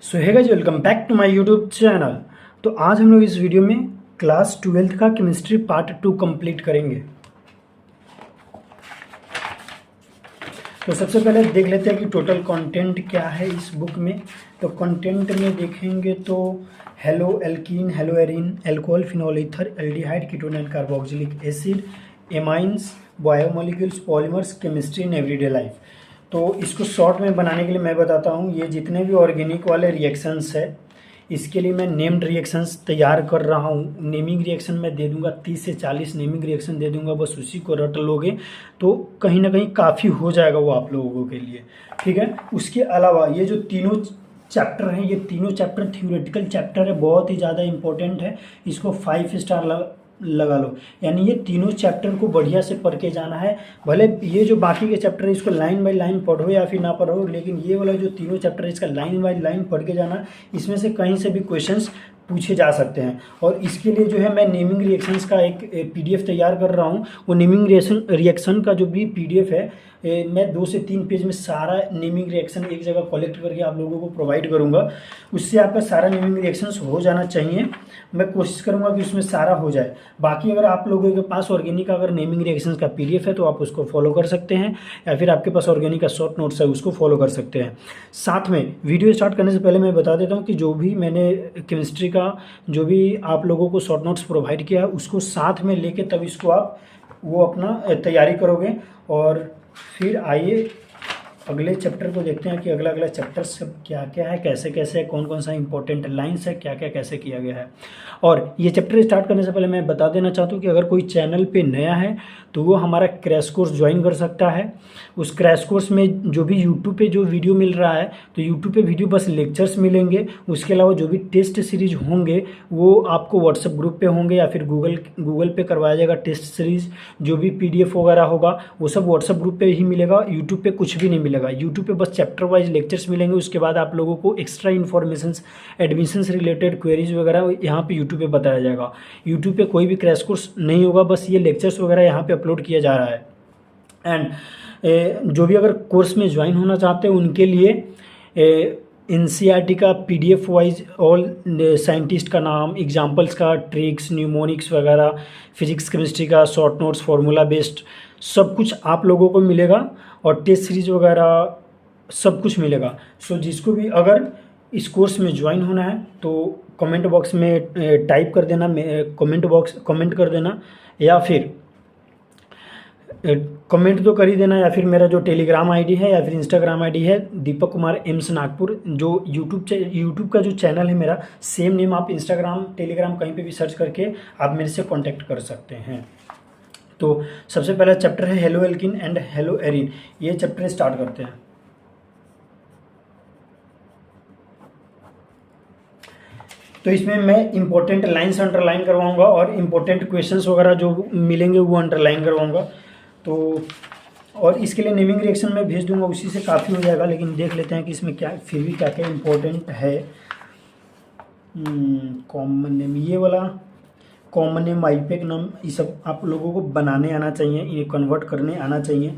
So hi guys, welcome back to my YouTube channel. तो आज हम लोग इस वीडियो में क्लास 12th का केमिस्ट्री पार्ट 2 कंप्लीट करेंगे। तो सबसे पहले देख लेते हैं कि टोटल कंटेंट क्या है इस बुक में। तो कंटेंट में देखेंगे तो hello alkene, hello arene, alcohol, phenol ether, aldehyde, ketone and carboxylic acid, amines, biomolecules, polymers, chemistry in everyday life. तो इसको शॉर्ट में बनाने के लिए मैं बताता हूँ, ये जितने भी ऑर्गेनिक वाले रिएक्शंस है इसके लिए मैं नेम्ड रिएक्शंस तैयार कर रहा हूँ। नेमिंग रिएक्शन मैं दे दूंगा, 30 से 40 नेमिंग रिएक्शन दे दूंगा, बस उसी को रट लोगे तो कहीं ना कहीं काफ़ी हो जाएगा वो आप लोगों के लिए। ठीक है, उसके अलावा ये जो तीनों चैप्टर हैं, ये तीनों चैप्टर थ्योरेटिकल चैप्टर है, बहुत ही ज़्यादा इंपॉर्टेंट है। इसको 5 स्टार लगा लो। यानी ये तीनों चैप्टर को बढ़िया से पढ़ के जाना है। भले ये जो बाकी के चैप्टर है इसको लाइन बाय लाइन पढ़ो या फिर ना पढ़ो, लेकिन ये वाला जो तीनों चैप्टर है इसका लाइन बाय लाइन पढ़ के जाना। इसमें से कहीं से भी क्वेश्चंस पूछे जा सकते हैं। और इसके लिए जो है मैं नेमिंग रिएक्शंस का एक पीडीएफ तैयार कर रहा हूँ। वो नेमिंग रिएक्शन का जो भी पीडीएफ है मैं 2 से 3 पेज में सारा नेमिंग रिएक्शन एक जगह कलेक्ट करके आप लोगों को प्रोवाइड करूँगा। उससे आपका सारा नेमिंग रिएक्शंस हो जाना चाहिए। मैं कोशिश करूँगा कि उसमें सारा हो जाए। बाकी अगर आप लोगों के पास ऑर्गेनिक का अगर नेमिंग रिएक्शंस का पीडीएफ है तो आप उसको फॉलो कर सकते हैं, या फिर आपके पास ऑर्गेनिक का शॉर्ट नोट्स है उसको फॉलो कर सकते हैं। साथ में वीडियो स्टार्ट करने से पहले मैं बता देता हूँ कि जो भी मैंने केमिस्ट्री का जो भी आप लोगों को शॉर्ट नोट्स प्रोवाइड किया है उसको साथ में लेके तब इसको आप वो अपना तैयारी करोगे। और फिर आइए अगले चैप्टर को देखते हैं कि अगला अगला चैप्टर सब क्या क्या है, कैसे कैसे है, कौन कौन सा इंपॉर्टेंट लाइन्स है, क्या क्या कैसे किया गया है। और ये चैप्टर स्टार्ट करने से पहले मैं बता देना चाहता हूँ कि अगर कोई चैनल पे नया है तो वो हमारा क्रैश कोर्स ज्वाइन कर सकता है। उस क्रैश कोर्स में जो भी यूट्यूब पे जो वीडियो मिल रहा है तो यूट्यूब पे वीडियो बस लेक्चर्स मिलेंगे। उसके अलावा जो भी टेस्ट सीरीज होंगे वो आपको व्हाट्सएप ग्रुप पे होंगे या फिर गूगल पे करवाया जाएगा। टेस्ट सीरीज जो भी पीडीएफ वगैरह होगा वो सब व्हाट्सएप ग्रुप पे ही मिलेगा, यूट्यूब पे कुछ भी नहीं मिलेगा। यूट्यूब पे बस चैप्टर वाइज लेक्चर्स मिलेंगे। उसके बाद आप लोगों को एक्स्ट्रा इन्फॉर्मेशन एडमिशन से रिलेटेड क्वेरीज वगैरह यहाँ पे यूट्यूब पे बताया जाएगा। यूट्यूब पे कोई भी क्रैश कोर्स नहीं होगा, बस ये लेक्चर्स वगैरह यहाँ पे अपलोड किया जा रहा है। एंड जो भी अगर कोर्स में ज्वाइन होना चाहते हैं उनके लिए एनसीईआरटी का पीडीएफ वाइज ऑल साइंटिस्ट का नाम, एग्जांपल्स का, ट्रिक्स, न्यूमोनिक्स वगैरह, फिजिक्स केमिस्ट्री का शॉर्ट नोट्स, फार्मूला बेस्ड सब कुछ आप लोगों को मिलेगा। और टेस्ट सीरीज वगैरह सब कुछ मिलेगा। सो जिसको भी अगर इस कोर्स में ज्वाइन होना है तो कमेंट बॉक्स में टाइप कर देना, कमेंट कर देना, या फिर कमेंट तो कर ही देना, या फिर मेरा जो टेलीग्राम आईडी है या फिर इंस्टाग्राम आईडी है दीपक कुमार एम्स नागपुर। जो यूट्यूब का जो चैनल है मेरा सेम नेम, आप इंस्टाग्राम टेलीग्राम कहीं पे भी सर्च करके आप मेरे से कांटेक्ट कर सकते हैं। तो सबसे पहला चैप्टर है hello Elkin and hello Erin. ये चैप्टर स्टार्ट करते हैं। तो इसमें मैं इंपॉर्टेंट लाइन्स अंडरलाइन करवाऊंगा और इंपॉर्टेंट क्वेश्चंस वगैरह जो मिलेंगे वो अंडरलाइन करवाऊंगा। तो और इसके लिए नेमिंग रिएक्शन में भेज दूंगा, उसी से काफ़ी हो जाएगा। लेकिन देख लेते हैं कि इसमें क्या फिर भी क्या क्या इंपॉर्टेंट है। कॉमन नेम, ये वाला कॉमन नेम, आईपेक नाम, ये सब आप लोगों को बनाने आना चाहिए, ये कन्वर्ट करने आना चाहिए।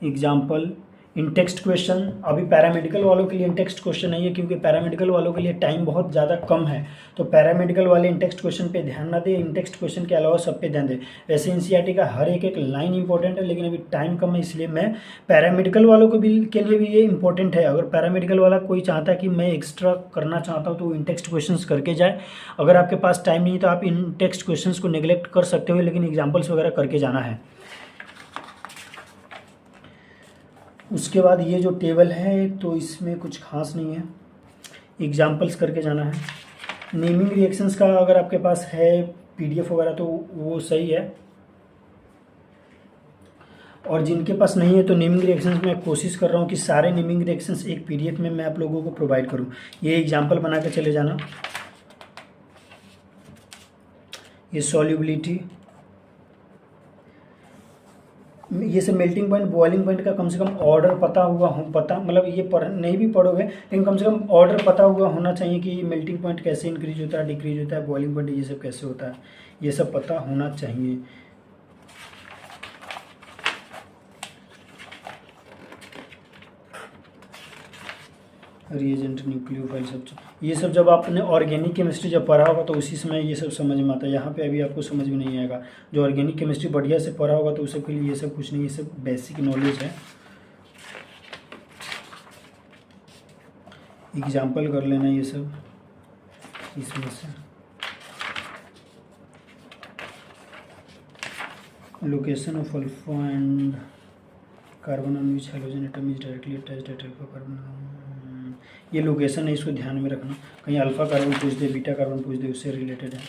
एग्जाम्पल इन टेक्स्ट क्वेश्चन, अभी पैरामेडिकल वालों के लिए इन टेक्स्ट क्वेश्चन नहीं है क्योंकि पैरामेडिकल वालों के लिए टाइम बहुत ज़्यादा कम है। तो पैरामेडिकल वाले इन टेक्स्ट क्वेश्चन पे ध्यान ना दें, इन टेक्स्ट क्वेश्चन के अलावा सब पे ध्यान दें। वैसे एनसीईआरटी का हर एक लाइन इंपॉर्टेंट है, लेकिन अभी टाइम कम है इसलिए मैं पैरामेडिकल वालों के लिए भी ये इंपॉर्टेंट है। अगर पैरामेडिकल वाला कोई चाहता है कि मैं एक्स्ट्रा करना चाहता हूँ तो इन टेक्स्ट क्वेश्चन करके जाए। अगर आपके पास टाइम नहीं तो आप इन टेक्स्ट क्वेश्चन को नेग्लेक्ट कर सकते हो, लेकिन एग्जाम्पल्स वगैरह करके जाना है। उसके बाद ये जो टेबल है तो इसमें कुछ खास नहीं है, एग्जाम्पल्स करके जाना है। नेमिंग रिएक्शंस का अगर आपके पास है पीडीएफ वगैरह तो वो सही है, और जिनके पास नहीं है तो नेमिंग रिएक्शंस में कोशिश कर रहा हूँ कि सारे नेमिंग रिएक्शंस एक पीडीएफ में मैं आप लोगों को प्रोवाइड करूँ। ये एग्जाम्पल बना के चले जाना। ये सॉल्युबिलिटी, ये सब मेल्टिंग पॉइंट, बॉइलिंग पॉइंट का कम से कम ऑर्डर पता हुआ हो, मतलब ये नहीं भी पढ़ोगे लेकिन कम से कम ऑर्डर पता हुआ होना चाहिए कि मेल्टिंग पॉइंट कैसे इंक्रीज होता है, डिक्रीज होता है, बॉइलिंग पॉइंट ये सब कैसे होता है, ये सब पता होना चाहिए। रिएजेंट न्यूक्लियोफाइल सब, ये सब जब आपने ऑर्गेनिक केमिस्ट्री जब पढ़ा होगा तो उसी समय ये सब समझ में आता है। यहाँ पे अभी आपको समझ में नहीं आएगा। जो ऑर्गेनिक केमिस्ट्री बढ़िया से पढ़ा होगा तो उस सब के लिए ये सब कुछ नहीं, ये सब बेसिक नॉलेज है। एग्जाम्पल कर लेना ये सब इसमें से। Location of alpha and carbon on which halogen atom is directly attached eight alpha carbon, ये लोकेशन है, इसको ध्यान में रखना। कहीं अल्फा कार्बन पूछ दे, बीटा कार्बन पूछ दे, उससे रिलेटेड है।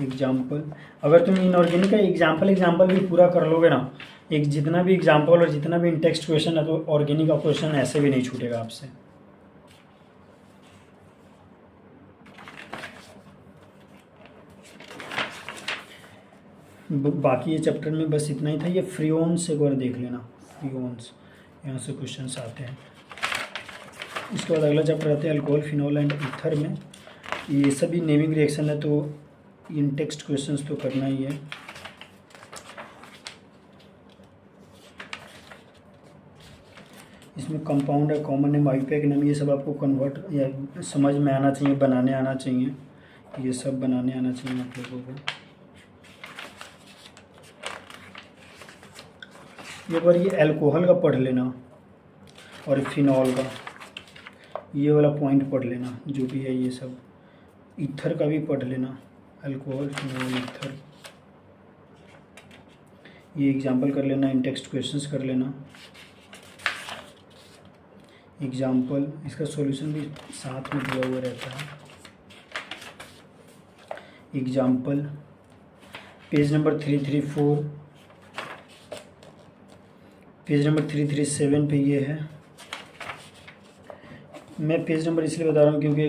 एग्जाम्पल, अगर तुम इनऑर्गेनिक का एग्जाम्पल भी पूरा कर लोगे ना, एक जितना भी एग्जाम्पल और जितना भी इन टेक्स्ट क्वेश्चन है, तो ऑर्गेनिक का क्वेश्चन ऐसे भी नहीं छूटेगा आपसे। बाकी ये चैप्टर में बस इतना ही था। ये फ्रियोन्स एक बार देख लेना, फ्रियोन्स यहाँ से क्वेश्चंस आते हैं। इसके बाद अगला चैप्टर आते हैं अल्कोहल, फिनॉल एंड ईथर में। ये सभी नेमिंग रिएक्शन है, तो इन टेक्स्ट क्वेश्चंस तो करना ही है। इसमें कंपाउंड है, कॉमन नेम, आईयूपीएक नेम, ये सब आपको कन्वर्ट या समझ में आना चाहिए, बनाने आना चाहिए। ये सब बनाने आना चाहिए आप लोगों को। एक बार ये अल्कोहल का पढ़ लेना और फिनॉल का, ये वाला पॉइंट पढ़ लेना जो भी है ये सब। ईथर का भी पढ़ लेना, अल्कोहल, फिनॉल, ईथर। ये एग्जाम्पल कर लेना, इन टेक्स्ट क्वेश्चंस कर लेना। एग्जाम्पल, इसका सॉल्यूशन भी साथ में दिया हुआ रहता है। Example page number 334, page number 337 पे ये है। मैं पेज नंबर इसलिए बता रहा हूँ क्योंकि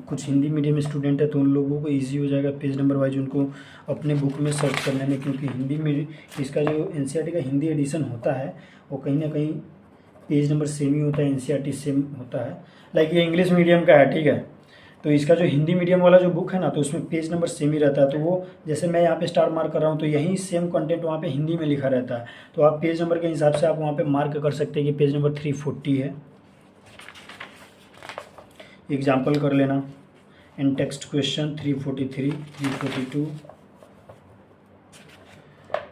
कुछ हिंदी मीडियम स्टूडेंट है, तो उन लोगों को इजी हो जाएगा पेज नंबर वाइज उनको अपने बुक में सर्च करने में। क्योंकि हिंदी में इसका जो एनसीईआरटी का हिंदी एडिशन होता है वो कहीं ना कहीं पेज नंबर सेम ही होता है, एनसीईआरटी सेम होता है। लाइक ये इंग्लिश मीडियम का है, ठीक है, तो इसका जो हिंदी मीडियम वाला जो बुक है ना, तो उसमें पेज नंबर सेम ही रहता है। तो वो जैसे मैं यहाँ पे स्टार मार्क कर रहा हूँ, तो यही सेम कंटेंट वहाँ पे हिंदी में लिखा रहता है। तो आप पेज नंबर के हिसाब से आप वहाँ पे मार्क कर सकते हैं कि पेज नंबर 340 है। एग्जाम्पल कर लेना, इन टेक्स्ट क्वेश्चन 343, 342।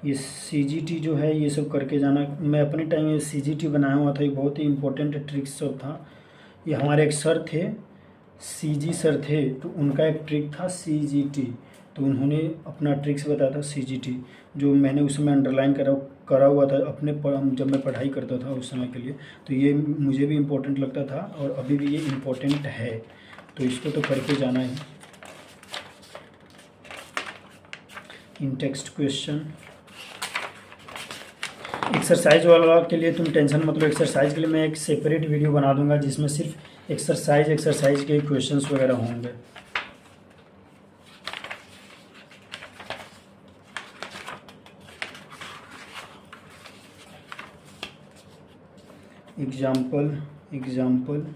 ये सीजीटी जो है ये सब करके जाना। मैं अपने टाइम में सीजीटी बनाया हुआ था, ये बहुत ही इंपॉर्टेंट ट्रिक्स सब था। ये हमारे एक सर थे, सीजी सर थे, तो उनका एक ट्रिक था सीजीटी, तो उन्होंने अपना ट्रिक्स बताया था सीजीटी, जो मैंने उस समय अंडरलाइन करा हुआ था अपने जब मैं पढ़ाई करता था उस समय के लिए। तो ये मुझे भी इम्पोर्टेंट लगता था और अभी भी ये इम्पोर्टेंट है, तो इसको तो करके जाना है। इन टेक्स्ट क्वेश्चन एक्सरसाइज वाला के लिए तुम टेंशन मत लो। एक्सरसाइज के लिए मैं एक सेपरेट वीडियो बना दूंगा जिसमें सिर्फ एक्सरसाइज के क्वेश्चंस वगैरह होंगे। एग्जाम्पल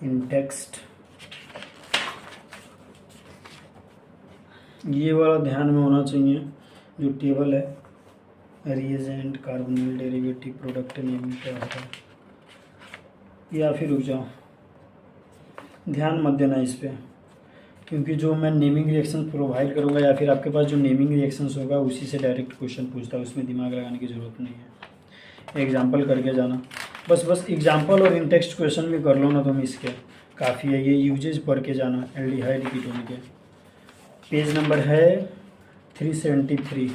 इन टेक्स्ट, ये वाला ध्यान में होना चाहिए जो टेबल है, reagent, carbonyl, derivative, product name क्या होता है। या फिर रुक जाओ, ध्यान मत देना इस पर, क्योंकि जो मैं नेमिंग रिएक्शन प्रोवाइड करूँगा या फिर आपके पास जो नेमिंग रिएक्शंस होगा उसी से डायरेक्ट क्वेश्चन पूछता है, उसमें दिमाग लगाने की ज़रूरत नहीं है। एग्जाम्पल करके जाना, बस एग्जाम्पल और इन टेक्स्ट क्वेश्चन भी कर लो ना तुम, इसके काफ़ी है। ये यूजेज पढ़ के जाना, एल्डिहाइड कीटोन के। पेज नंबर है 373,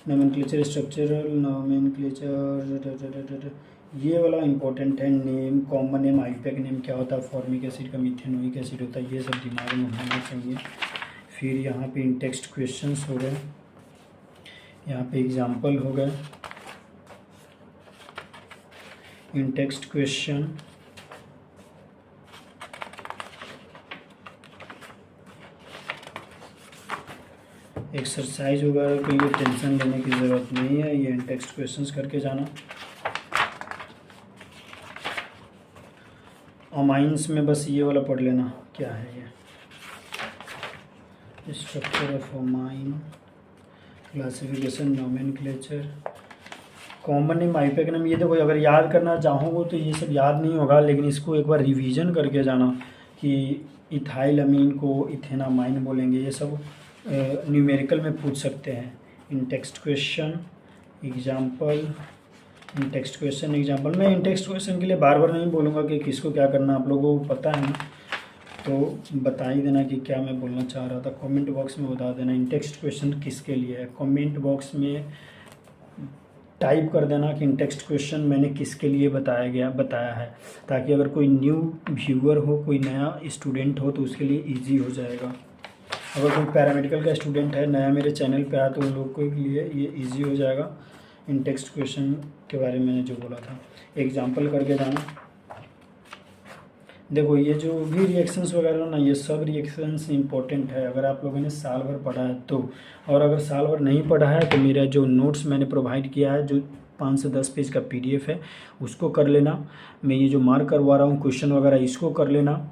नोमेनक्लेचर, स्ट्रक्चरल नोमेनक्लेचर, ये वाला इंपॉर्टेंट है। Name, common name, IUPAC name क्या होता है, फॉर्मिक एसिड का मिथेनोइक एसिड होता है, ये सब दिमाग में होना चाहिए। फिर यहाँ पे इन टेक्स्ट क्वेश्चंस हो गए, यहाँ पे एग्जाम्पल हो गए, इन टेक्स्ट क्वेश्चन। एक्सरसाइज वगैरह के लिए टेंशन लेने की ज़रूरत नहीं है, ये इन टेक्स्ट क्वेश्चंस करके जाना। अमाइंस में बस ये वाला पढ़ लेना क्या है ये, structure of amine, classification, nomenclature, common name, IUPAC name. ये देखो अगर याद करना चाहोगे तो ये सब याद नहीं होगा, लेकिन इसको एक बार रिवीजन करके जाना कि इथाइल अमीन को इथेनामाइन बोलेंगे। ये सब न्यूमेरिकल में पूछ सकते हैं। इन टेक्स्ट क्वेश्चन एग्जाम्पल, इन टेक्स्ट क्वेश्चन एग्जाम्पल। मैं इन टेक्स्ट क्वेश्चन के लिए बार बार नहीं बोलूँगा कि किसको क्या करना, आप लोगों को पता है ना, तो बता ही देना कि क्या मैं बोलना चाह रहा था। कमेंट बॉक्स में बता देना इन टेक्स्ट क्वेश्चन किसके लिए है। कमेंट बॉक्स में टाइप कर देना कि इन टेक्स्ट क्वेश्चन मैंने किसके लिए बताया है, ताकि अगर कोई न्यू व्यूअर हो, कोई नया स्टूडेंट हो, तो उसके लिए ईजी हो जाएगा। अगर कोई पैरामेडिकल का स्टूडेंट है, नया मेरे चैनल पे आया, तो उन लोग के लिए ये ईजी हो जाएगा। इन टेक्स्ट क्वेश्चन के बारे में मैंने जो बोला था, एग्जाम्पल करके जाना। देखो ये जो भी रिएक्शंस वगैरह ना, ये सब रिएक्शंस इंपॉर्टेंट है अगर आप लोगों ने साल भर पढ़ा है तो। और अगर साल भर नहीं पढ़ा है तो मेरा जो नोट्स मैंने प्रोवाइड किया है, जो 5 से 10 पेज का PDF है, उसको कर लेना। मैं ये जो मार्क करवा रहा हूँ क्वेश्चन वगैरह, इसको कर लेना।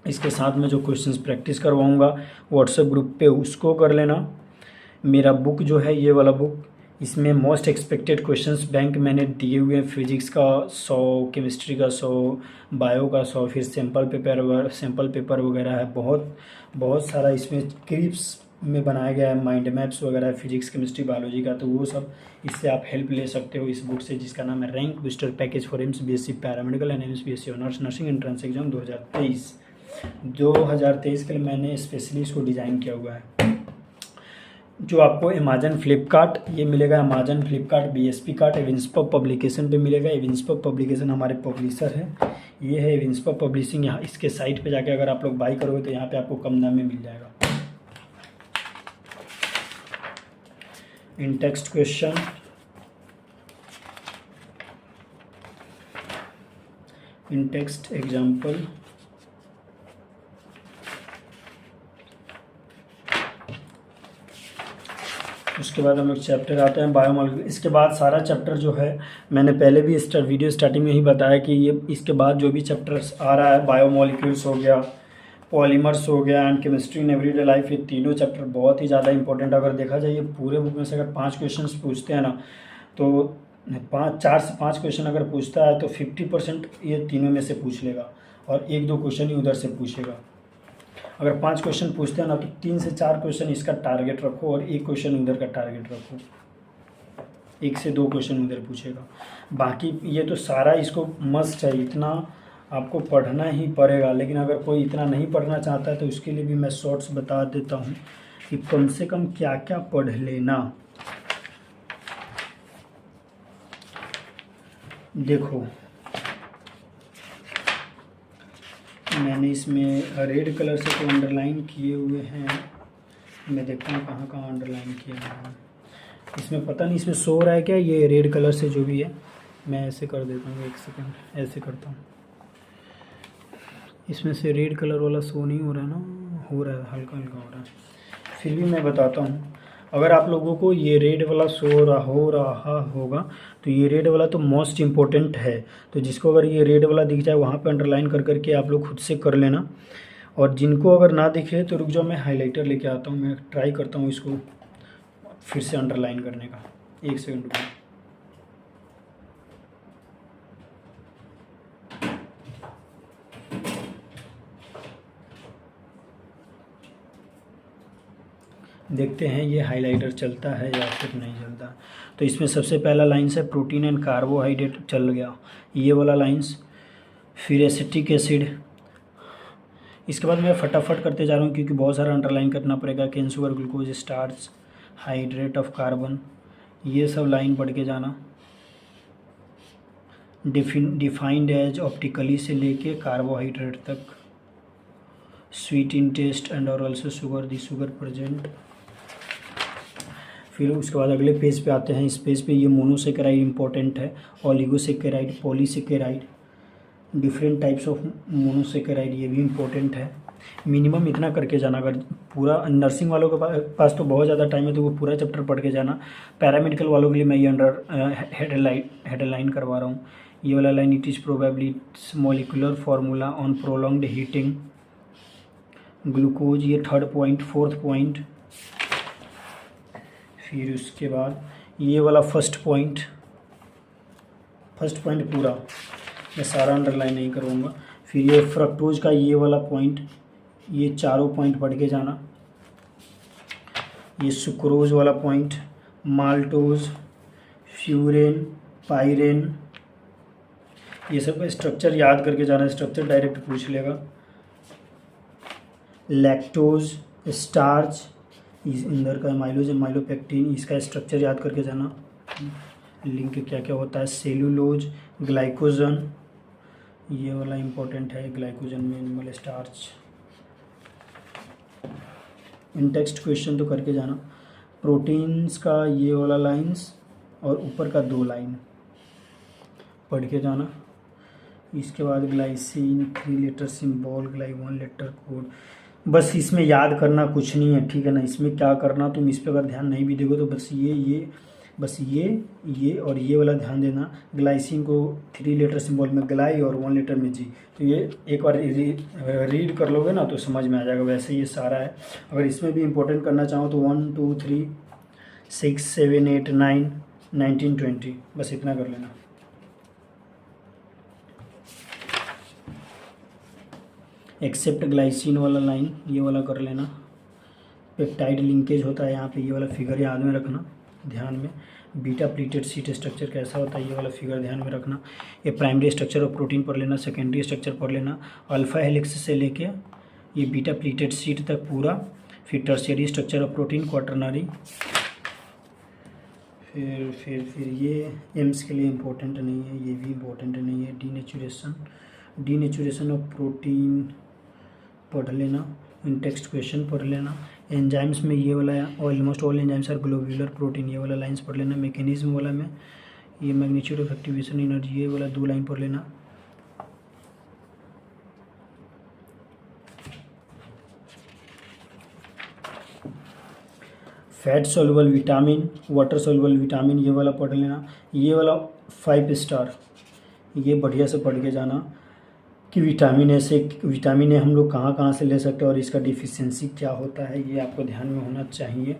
इसके साथ में जो क्वेश्चंस प्रैक्टिस करवाऊँगा व्हाट्सएप ग्रुप पे, उसको कर लेना। मेरा बुक जो है, ये वाला बुक, इसमें मोस्ट एक्सपेक्टेड क्वेश्चंस बैंक मैंने दिए हुए हैं। फिजिक्स का 100, केमिस्ट्री का 100, बायो का 100, फिर सैम्पल पेपर वगैरह है। बहुत सारा इसमें क्लिप्स में बनाया गया है, माइंड मैप्स वगैरह है फिजिक्स, केमिस्ट्री, बायोलॉजी का। तो वो सब इससे आप हेल्प ले सकते हो इस बुक से, जिसका नाम है rank booster package for AIIMS BSc paramedical and AIIMS BSc honours nursing entrance exam 2023 के लिए मैंने स्पेशली इसको डिज़ाइन किया हुआ है। जो आपको अमेजन फ्लिपकार्ट ये मिलेगा, Amazon Flipkart BSP cart Evincepub publication पे मिलेगा। एविंसपब पब्लिकेशन हमारे पब्लिशर है, ये है एविंसपब पब्लिशिंग। यहाँ इसके साइट पे जाके अगर आप लोग बाई करोगे तो यहाँ पे आपको कम दाम में मिल जाएगा। इन टेक्स्ट क्वेश्चन, इन टेक्स्ट एग्जाम्पल, उसके बाद हम लोग चैप्टर आते हैं बायोमॉलिक्यूल। इसके बाद सारा चैप्टर जो है, मैंने पहले भी वीडियो स्टार्टिंग में ही बताया कि ये इसके बाद जो भी चैप्टर्स आ रहा है, बायोमॉलिक्यूल्स हो गया, पॉलीमर्स हो गया and chemistry in everyday life, ये तीनों चैप्टर बहुत ही ज़्यादा इंपॉर्टेंट। अगर देखा जाए ये पूरे बुक में से अगर 5 क्वेश्चन पूछते हैं ना, तो 4 से 5 क्वेश्चन अगर पूछता है तो 50% ये तीनों में से पूछ लेगा, और 1-2 क्वेश्चन ही उधर से पूछेगा। अगर 5 क्वेश्चन पूछते हैं ना, तो 3 से 4 क्वेश्चन इसका टारगेट रखो और 1 क्वेश्चन उधर का टारगेट रखो। 1 से 2 क्वेश्चन उधर पूछेगा। बाकी ये तो सारा इसको मस्ट है, इतना आपको पढ़ना ही पड़ेगा। लेकिन अगर कोई इतना नहीं पढ़ना चाहता है तो उसके लिए भी मैं शॉर्ट्स बता देता हूँ कि कम से कम क्या क्या पढ़ लेना। देखो मैंने इसमें रेड कलर से तो अंडरलाइन किए हुए हैं, मैं देखता हूँ कहाँ कहाँ अंडरलाइन किया है। इसमें पता नहीं इसमें शो रहा है क्या, ये रेड कलर से जो भी है, मैं ऐसे कर देता हूँ, 1 सेकंड ऐसे करता हूँ। इसमें से रेड कलर वाला शो नहीं हो रहा है ना, हो रहा है, हल्का हल्का हो रहा है, फिर भी मैं बताता हूँ। अगर आप लोगों को ये रेड वाला शो हो रहा होगा तो ये रेड वाला तो मोस्ट इम्पोर्टेंट है। तो जिसको अगर ये रेड वाला दिख जाए वहाँ पे अंडरलाइन कर करके आप लोग खुद से कर लेना। और जिनको अगर ना दिखे तो रुक जाओ, मैं हाइलाइटर लेके आता हूँ, मैं ट्राई करता हूँ इसको फिर से अंडरलाइन करने का। 1 सेकंड रुको। देखते हैं ये हाइलाइटर चलता है या फिर नहीं चलता। तो इसमें सबसे पहला लाइन्स है प्रोटीन एंड कार्बोहाइड्रेट, चल गया ये वाला लाइन्स। फिर एसिटिक एसिड। इसके बाद मैं फटाफट करते जा रहा हूँ क्योंकि बहुत सारा अंडरलाइन करना पड़ेगा। Cane sugar, glucose, starch, hydrate of carbon, ये सब लाइन पढ़ के जाना। डिफाइंड एज ऑप्टिकली से लेके कार्बोहाइड्रेट तक। स्वीट इन टेस्ट एंड और ऑल्सो शुगर, दी शुगर प्रेजेंट। फिर उसके बाद अगले पेज पे आते हैं। इस पेज पे ये मोनोसेकेराइड इंपॉर्टेंट है, oligosaccharide, polysaccharide, different types of monosaccharide, ये भी इम्पोर्टेंट है। मिनिमम इतना करके जाना। अगर पूरा नर्सिंग वालों के पास तो बहुत ज़्यादा टाइम है तो वो पूरा चैप्टर पढ़ के जाना। पैरामेडिकल वालों के लिए मैं ये अंडर हेडलाइन करवा रहा हूँ। ये वाला line it is probably it's molecular formula on prolonged heating glucose, ये थर्ड पॉइंट। फोर्थ पॉइंट, फिर उसके बाद ये वाला फर्स्ट पॉइंट पूरा मैं सारा अंडरलाइन नहीं करूँगा। फिर ये फ्रक्टोज का ये वाला पॉइंट, ये चारों पॉइंट पढ़ के जाना। ये सुक्रोज वाला पॉइंट, माल्टोज, फ्यूरेन, पायरेन, ये सब का स्ट्रक्चर याद करके जाना। स्ट्रक्चर डायरेक्ट पूछ लेगा। लैक्टोज, स्टार्च, इस अंदर का माइलोज, माइलोपेक्टिन, इसका स्ट्रक्चर याद करके जाना। लिंक क्या क्या होता है, सेलुलोज, ग्लाइकोजन, ये वाला इम्पोर्टेंट है, ग्लाइकोजन में एनिमल स्टार्च। इन टेक्स्ट क्वेश्चन तो करके जाना। प्रोटीन्स का ये वाला लाइंस और ऊपर का 2 लाइन पढ़ के जाना। इसके बाद ग्लाइसिन 3 लेटर सिंबल, ग्लाई 1 लेटर कोड। बस इसमें याद करना कुछ नहीं है, ठीक है ना। इसमें क्या करना, तुम इस पर अगर ध्यान नहीं भी देखो तो बस ये और ये वाला ध्यान देना। ग्लाइसिन को 3 लेटर सिंबल में ग्लाई और 1 लेटर में जी, तो ये एक बार रीड कर लोगे ना तो समझ में आ जाएगा। वैसे ये सारा है। अगर इसमें भी इंपॉर्टेंट करना चाहो तो 1 2 3 6 7 8 9 19 20, बस इतना कर लेना। एक्सेप्ट ग्लाइसिन वाला लाइन ये वाला कर लेना। पेप्टाइड लिंकेज होता है यहाँ पे, ये वाला फिगर याद में रखना, ध्यान में। बीटा प्लीटेड शीट स्ट्रक्चर कैसा होता है, ये वाला फिगर ध्यान में रखना। ये प्राइमरी स्ट्रक्चर ऑफ प्रोटीन पढ़ लेना, सेकेंडरी स्ट्रक्चर पढ़ लेना, अल्फा हेलिक्स से लेके ये बीटा प्लीटेड शीट तक पूरा। फिर tertiary structure of protein, quaternary. फिर ये एम्स के लिए इम्पोर्टेंट नहीं है, ये भी इम्पोर्टेंट नहीं है। डीनेचुरेशन ऑफ प्रोटीन पढ़ लेना। इन टेक्स्ट क्वेश्चन पढ़ लेना। एंजाइम्स में ये वाला almost all enzymes are globular protein, ये वाला लाइन्स पढ़ लेना। मैकेनिज्म वाला में ये मैग्नीट्यूड ऑफ एक्टिवेशन एनर्जी, ये वाला 2 लाइन पढ़ लेना। Fat soluble vitamin, water soluble vitamin, ये वाला पढ़ लेना। ये वाला 5 स्टार, ये बढ़िया से पढ़ के जाना कि विटामिन ए हम लोग कहाँ कहाँ से ले सकते हैं और इसका डिफिशियंसी क्या होता है, ये आपको ध्यान में होना चाहिए।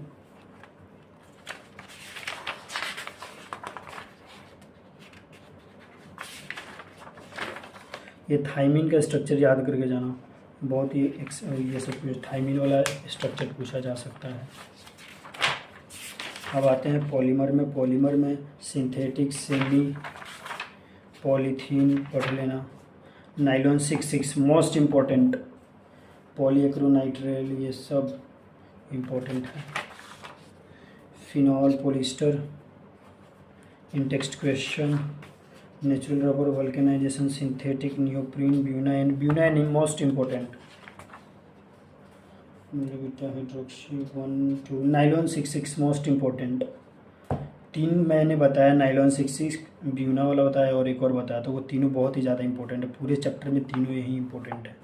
ये थायमिन का स्ट्रक्चर याद करके जाना, बहुत ही ये सब कुछ थायमिन वाला स्ट्रक्चर पूछा जा सकता है। अब आते हैं पॉलीमर में सिंथेटिक, सेमी, पॉलीथीन पढ़ लेना। नाइलॉन 66 मोस्ट इम्पॉर्टेंट, पॉलीएक्रोनाइट्रेल, ये सब इम्पोर्टेंट है। Phenol, polyester. In text question natural rubber, vulcanisation, synthetic, neoprene, buna N most important. Hydroxy 1 2, nylon 66 most important. 3 मैंने बताया, नाइलॉन 66, ब्यूना वाला बताया और एक और बताया, तो वो तीनों बहुत ही ज़्यादा इंपॉर्टेंट है। पूरे चैप्टर में तीनों यही इंपॉर्टेंट है।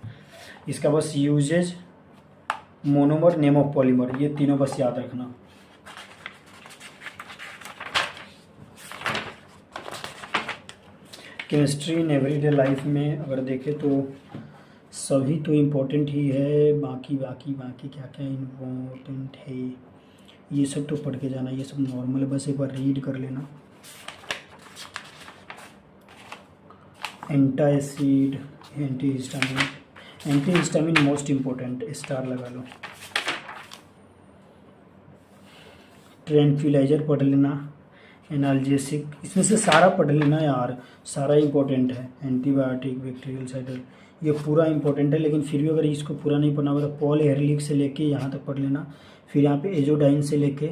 इसका बस usages, monomer, name of polymer, ये तीनों बस याद रखना। केमिस्ट्री इन एवरीडे लाइफ में अगर देखें तो सभी तो इम्पोर्टेंट ही है, बाकी क्या क्या इम्पोर्टेंट है ये सब तो पढ़ के जाना। ये सब नॉर्मल है, बस एक बार रीड कर लेना। Antacid, antihistamine most important, star लगा लो। ट्रैंक्विलाइजर पढ़ लेना। एनाल्जेसिक, इसमें से सारा पढ़ लेना यार, सारा इम्पोर्टेंट है। एंटीबायोटिक, बैक्टीरियल साइडर, ये पूरा इंपॉर्टेंट है। लेकिन फिर भी अगर इसको पूरा नहीं पढ़ना होगा तो पॉल हेरलिक से लेके यहाँ तक पढ़ लेना। फिर यहाँ पे एजोडाइन से लेके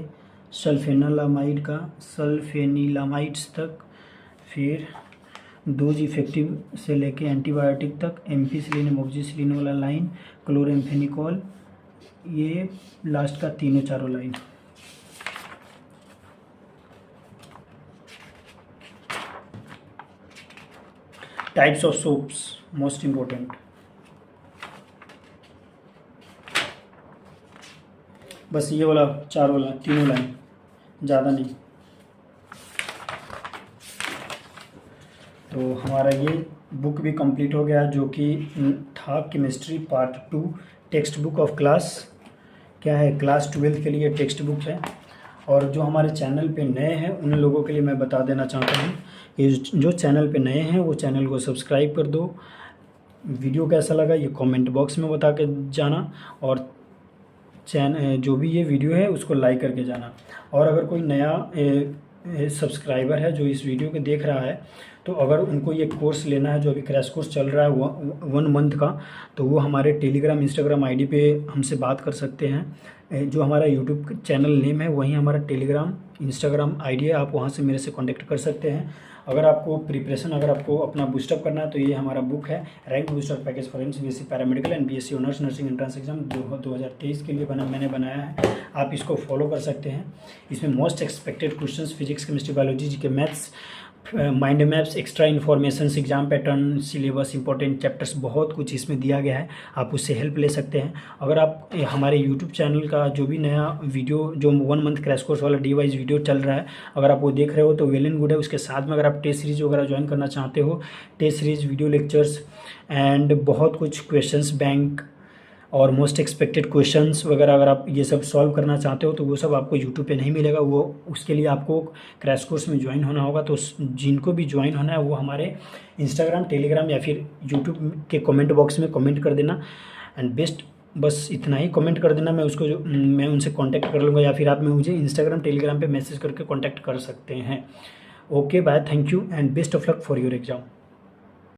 सल्फेनिलामाइड्स तक, फिर डोज इफेक्टिव से लेके एंटीबायोटिक तक, एम्पिसिलिन, एमोक्सिसिलिन वाला लाइन, क्लोरेम्फेनिकॉल, ये लास्ट का तीनों चारों line. Types of soaps most important, बस ये वाला चारों लाइन, तीनों लाइन, ज़्यादा नहीं। तो हमारा ये बुक भी कंप्लीट हो गया, जो कि था chemistry part 2, text book of class क्या है, क्लास 12 के लिए टेक्स्ट बुक है। और जो हमारे चैनल पे नए हैं उन लोगों के लिए मैं बता देना चाहता हूँ कि जो चैनल पे नए हैं वो चैनल को सब्सक्राइब कर दो। वीडियो कैसा लगा ये कमेंट बॉक्स में बता के जाना, और जो भी ये वीडियो है उसको लाइक करके जाना। और अगर कोई नया सब्सक्राइबर है जो इस वीडियो को देख रहा है, तो अगर उनको ये कोर्स लेना है जो अभी क्रैश कोर्स चल रहा है 1 मंथ का, तो वो हमारे टेलीग्राम इंस्टाग्राम आईडी पे हमसे बात कर सकते हैं। जो हमारा यूट्यूब चैनल नेम है वहीं हमारा टेलीग्राम इंस्टाग्राम आईडी है, आप वहाँ से मेरे से कॉन्टेक्ट कर सकते हैं। अगर आपको अपना बूस्टअप करना है तो ये हमारा बुक है, rank booster package for MSc paramedical and BSc honours nursing entrance exam 2023 के लिए मैंने बनाया है। आप इसको फॉलो कर सकते हैं। इसमें most expected questions physics chemistry biology GK maths mind maps extra information exam pattern syllabus important chapters बहुत कुछ इसमें दिया गया है, आप उससे हेल्प ले सकते हैं। अगर आप हमारे यूट्यूब चैनल का जो भी नया वीडियो जो 1 मंथ क्रैश कोर्स वाला डी वाइज वीडियो चल रहा है, अगर आप वो देख रहे हो तो वेल एंड गुड है। उसके साथ में अगर आप टेस्ट सीरीज वगैरह ज्वाइन करना चाहते हो, test series video lectures and बहुत कुछ क्वेश्चंस बैंक और मोस्ट एक्सपेक्टेड क्वेश्चंस वगैरह अगर आप ये सब सॉल्व करना चाहते हो तो वो सब आपको यूट्यूब पे नहीं मिलेगा। वो उसके लिए आपको क्रैश कोर्स में ज्वाइन होना होगा। तो जिनको भी ज्वाइन होना है वो हमारे इंस्टाग्राम टेलीग्राम या फिर यूट्यूब के कमेंट बॉक्स में कमेंट कर देना। एंड बेस्ट बस इतना ही कमेंट कर देना, मैं उनसे कॉन्टैक्ट कर लूँगा, या फिर आप मुझे इंस्टाग्राम टेलीग्राम पर मैसेज करके कॉन्टैक्ट कर सकते हैं। Okay bye, thank you and best of luck for your exam.